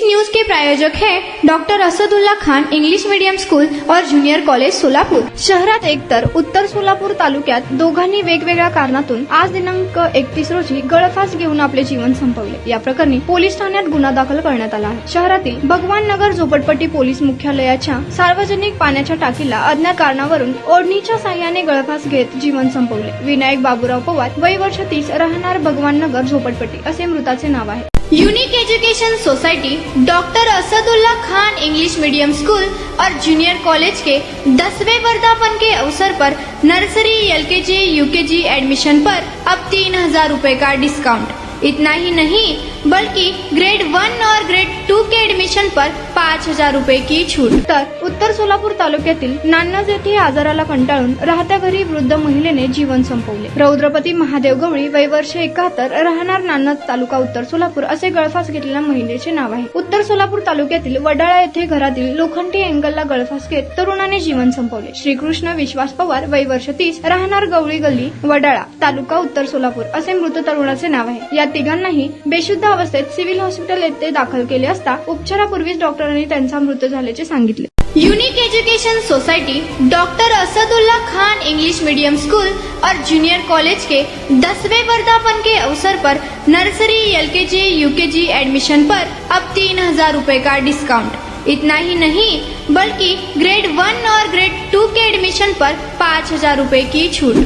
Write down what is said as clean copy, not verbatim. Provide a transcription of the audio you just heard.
News के प्रायोजक हैं doctor Asadullah Khan English medium school और जूनियर कॉलेज सोलापूर। शहरात एकतर उत्तर सोलापूर तालुक्यात दोघांनी वेगवेगळ्या कारणातून आज दिनांक 31 रोजी गळफास घेऊन आपले जीवन संपवले। या प्रकरणी पोलीस ठाण्यात गुन्हा दाखल करण्यात आला आहे। शहरातील भगवान नगर झोपडपट्टी पोलीस मुख्यालयाच्या सार्वजनिक पाण्याच्या टाकीला अज्ञात कारणावरून ओढणीच्या साह्याने गळफास घेत जीवन संपवले। विनायक बाबूराव पवार वय वर्ष 30 राहणार भगवान नगर झोपडपट्टी असे मृताचे नाव आहे। Unique education society doctor Asadullah Khan English medium school और जूनियर कॉलेज के 10वें वर्धापन के अवसर पर नर्सरी LKG UKG एडमिशन पर अब 3000 रुपए का डिस्काउंट। इतना ही नहीं बल्कि ग्रेड 1 और ग्रेड 2 के एडमिशन पर 5000 रुपए की छूट। तर उत्तर सोलापूर तालुक्यातील नान्नज येथे आजाराला कंटाळून राहत्या घरी वृद्ध महिलेने जीवन संपवले। रौद्रपती महादेव गवळी वय वर्ष 71 राहणार नान्नज तालुका उत्तर सोलापूर असे गळफास घेतलेल्या महिलेचे नाव आहे। उत्तर सोलापूर तालुक्यातील वडाळा येथे घरातील लोखंडी अँगलला गळफास घेत तरुणाने जीवन संपवले। श्रीकृष्ण विश्वास पवार वय वर्ष 30 राहणार गवळी गल्ली वडाळा तालुका उत्तर सोलापूर असे मृत तरुणाचे नाव आहे। या तिघांनाही बेशुद्ध अवस्थेत सिव्हिल हॉस्पिटल येथे दाखल केले असता उपचारापूर्वीच डॉक्टरांनी त्यांचा मृत्यू झाल्याचे सांगितले। Unique education society doctor Asadullah Khan English medium school और जूनियर कॉलेज के 10वें वर्धापन के अवसर पर नर्सरी LKG UKG एडमिशन पर अब 3000 रुपए का डिस्काउंट। इतना ही नहीं बल्कि ग्रेड 1 और ग्रेड 2 के एडमिशन पर 5000 रुपए की छूट।